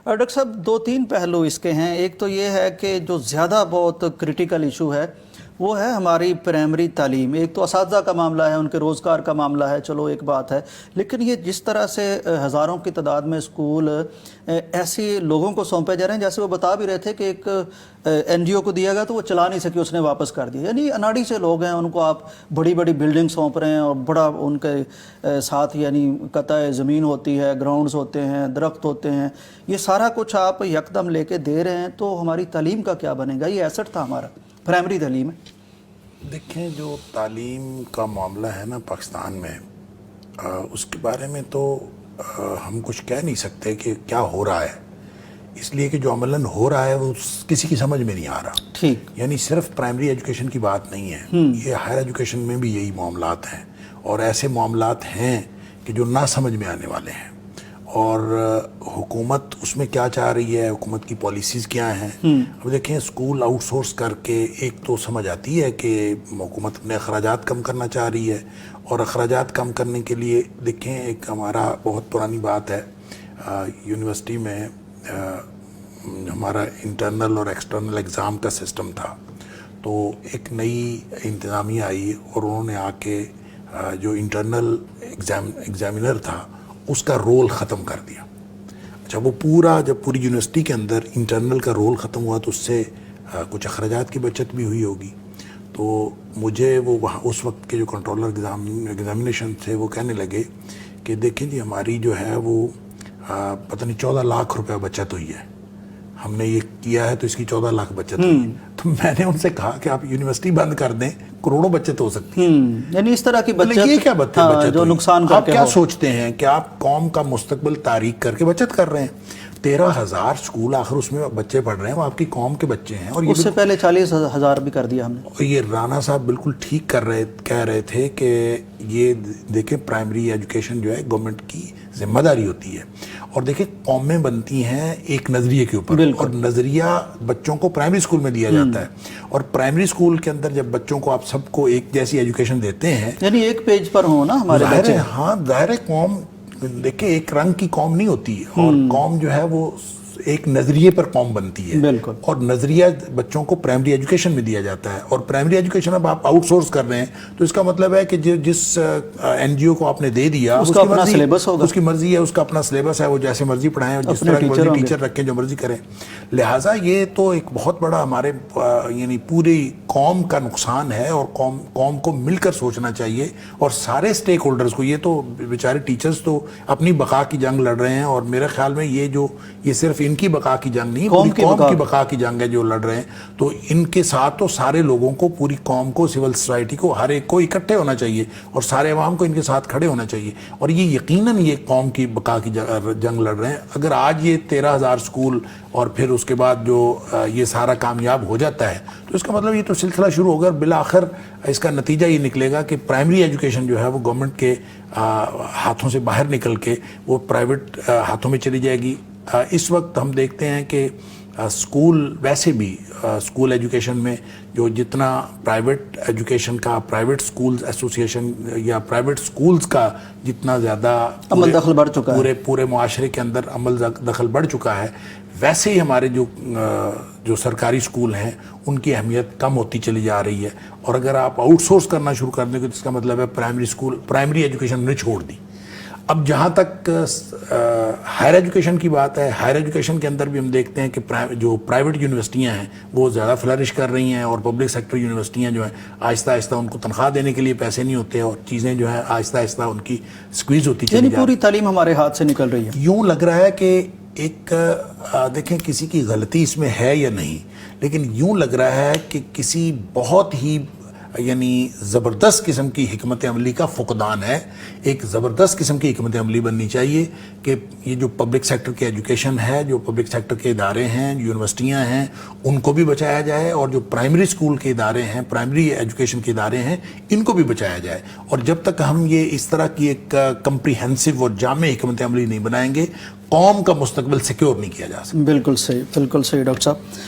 Doctor صاحب دو تین پہلو اس کے ہیں. ایک تو یہ ہے کہ جو زیادہ بہت کرٹیکل ایشو ہے وہ ہے ہماری پرائمری تعلیم. ایک تو اساتذہ کا معاملہ ہے, ان کے روزگار کا معاملہ ہے, چلو ایک بات ہے, لیکن یہ جس طرح سے ہزاروں کی تعداد میں اسکول ایسے لوگوں کو سونپے جا رہے ہیں, جیسے وہ بتا بھی رہے تھے کہ ایک این جی او کو دیا گیا تو وہ چلا نہیں سکی, اس نے واپس کر دیا. یعنی اناڑی سے لوگ ہیں, ان کو آپ بڑی بڑی بلڈنگ سونپ رہے ہیں اور بڑا ان کے ساتھ یعنی قطع زمین ہوتی ہے, گراؤنڈز ہوتے ہیں, درخت ہوتے ہیں, یہ سارا کچھ آپ یکدم لے کے دے رہے ہیں, تو ہماری تعلیم کا کیا بنے گا؟ یہ ایسٹ تھا ہمارا, پرائمری تعلیم ہے. دیکھیں جو تعلیم کا معاملہ ہے نا پاکستان میں, اس کے بارے میں تو ہم کچھ کہہ نہیں سکتے کہ کیا ہو رہا ہے, اس لیے کہ جو عملاً ہو رہا ہے وہ کسی کی سمجھ میں نہیں آ رہا. ٹھیک, یعنی صرف پرائمری ایجوکیشن کی بات نہیں ہے, یہ ہائر ایجوکیشن میں بھی یہی معاملات ہیں, اور ایسے معاملات ہیں کہ جو نہ سمجھ میں آنے والے ہیں. اور حکومت اس میں کیا چاہ رہی ہے, حکومت کی پالیسیز کیا ہیں. اب دیکھیں اسکول آؤٹ سورس کر کے ایک تو سمجھ آتی ہے کہ حکومت اپنے اخراجات کم کرنا چاہ رہی ہے, اور اخراجات کم کرنے کے لیے دیکھیں ایک ہمارا بہت پرانی بات ہے, یونیورسٹی میں ہمارا انٹرنل اور ایکسٹرنل ایگزام کا سسٹم تھا, تو ایک نئی انتظامیہ آئی اور انہوں نے آ کے جو انٹرنل ایگزامینر تھا اس کا رول ختم کر دیا. اچھا, وہ جب پوری یونیورسٹی کے اندر انٹرنل کا رول ختم ہوا تو اس سے کچھ اخراجات کی بچت بھی ہوئی ہوگی. تو مجھے وہ وہاں اس وقت کے جو کنٹرولر ایگزامینیشن تھے وہ کہنے لگے کہ دیکھیں جی ہماری جو ہے وہ پتہ نہیں 14 لاکھ روپے بچت ہوئی ہے, ہم نے یہ کیا ہے تو اس کی 14 لاکھ بچت ہوئی ہے. تو میں نے ان سے کہا کہ آپ یونیورسٹی بند کر دیں, کروڑوں بچت ہو سکتی ہے. یعنی اس طرح کی بچت, یہ کیا بچت جو نقصان کر کے آپ کیا سوچتے ہیں کہ آپ قوم کا مستقبل تاریک کر کے بچت کر رہے ہیں؟ 13,000 اسکول آخر اس میں بچے پڑھ رہے ہیں, وہ آپ کی قوم کے بچے ہیں. اور اس سے پہلے 40,000 بھی کر دیا ہم نے. یہ رانا صاحب بالکل ٹھیک کہہ رہے تھے کہ یہ دیکھیں پرائمری ایجوکیشن جو ہے گورنمنٹ کی ذمہ داری ہوتی ہے, اور دیکھیں قومیں بنتی ہیں ایک نظریے کے اوپر, اور نظریہ بچوں کو پرائمری اسکول میں دیا جاتا ہے, اور پرائمری اسکول کے اندر جب بچوں کو آپ سب کو ایک جیسی ایجوکیشن دیتے ہیں, یعنی ایک پیج پر ہوں نا ہمارے بچے. ہاں ظاہر ہے قوم دیکھیں ایک رنگ کی قوم نہیں ہوتی, اور قوم جو ہے وہ ایک نظریے پر قوم بنتی ہے. بالکل, اور نظریہ بچوں کو پرائمری ایجوکیشن میں دیا جاتا ہے, اور پرائمری ایجوکیشن اب آپ آؤٹ سورس کر رہے ہیں تو اس کا مطلب ہے کہ جس این جی او کو آپ نے دے دیا اس کا اپنا سلیبس ہوگا, اس کی مرضی ہے, اس کا اپنا سلیبس ہے, وہ جیسے مرضی پڑھائیں, جس طرح کی مرضی ٹیچر رکھیں, جو مرضی کریں. لہٰذا یہ تو ایک بہت بڑا ہمارے یعنی پوری قوم کا نقصان ہے, اور قوم کو مل کر سوچنا چاہیے, اور سارے اسٹیک ہولڈرز کو. یہ تو بیچارے ٹیچرز تو اپنی بقا کی جنگ لڑ رہے ہیں, اور میرے خیال میں یہ صرف ان کی بقا کی جنگ نہیں, پوری قوم کی بقا کی جنگ ہے جو لڑ رہے ہیں. تو ان کے ساتھ تو سارے لوگوں کو, پوری قوم کو, سول سوسائٹی کو, ہر ایک کو اکٹھے ہونا چاہیے, اور سارے عوام کو ان کے ساتھ کھڑے ہونا چاہیے. اور یہ یقیناً یہ قوم کی بقا کی جنگ لڑ رہے ہیں. اگر آج یہ 13,000 اسکول اور پھر اس کے بعد جو یہ سارا کامیاب ہو جاتا ہے تو اس کا مطلب یہ تو سلسلہ شروع ہوگا, بالآخر اس کا نتیجہ یہ نکلے گا کہ پرائمری ایجوکیشن جو ہے وہ گورنمنٹ کے ہاتھوں سے باہر نکل کے وہ پرائیویٹ ہاتھوں میں چلی جائے گی. اس وقت ہم دیکھتے ہیں کہ اسکول ویسے بھی اسکول ایجوکیشن میں جو جتنا پرائیویٹ ایجوکیشن کا, پرائیویٹ اسکولز ایسوسیشن یا پرائیویٹ اسکولز کا جتنا زیادہ عمل دخل بڑھ چکا ہے, پورے معاشرے کے اندر عمل دخل بڑھ چکا ہے, ویسے ہی ہمارے جو سرکاری اسکول ہیں ان کی اہمیت کم ہوتی چلی جا رہی ہے. اور اگر آپ آؤٹ سورس کرنا شروع کر دیں تو اس کا مطلب ہے پرائمری ایجوکیشن نے چھوڑ دی. اب جہاں تک ہائر ایجوکیشن کی بات ہے, ہائر ایجوکیشن کے اندر بھی ہم دیکھتے ہیں کہ جو پرائیویٹ یونیورسٹیاں ہیں وہ زیادہ فلرش کر رہی ہیں, اور پبلک سیکٹر یونیورسٹیاں جو ہیں آہستہ آہستہ ان کو تنخواہ دینے کے لیے پیسے نہیں ہوتے, اور چیزیں جو ہیں آہستہ آہستہ ان کی سکویز ہوتی چلی جا رہی ہے. پوری تعلیم ہمارے ہاتھ سے نکل رہی ہے. یوں لگ رہا ہے کہ ایک دیکھیں کسی کی غلطی اس میں ہے یا نہیں, لیکن یوں لگ رہا ہے کہ کسی بہت ہی یعنی زبردست قسم کی حکمت عملی کا فقدان ہے. ایک زبردست قسم کی حکمت عملی بننی چاہیے کہ یہ جو پبلک سیکٹر کی ایجوکیشن ہے, جو پبلک سیکٹر کے ادارے ہیں, یونیورسٹیاں ہیں, ان کو بھی بچایا جائے, اور جو پرائمری اسکول کے ادارے ہیں, پرائمری ایجوکیشن کے ادارے ہیں, ان کو بھی بچایا جائے. اور جب تک ہم یہ اس طرح کی ایک کمپریہنسو اور جامع حکمت عملی نہیں بنائیں گے, قوم کا مستقبل سیکیور نہیں کیا جا سکتا. بالکل صحیح, بالکل صحیح ڈاکٹر صاحب.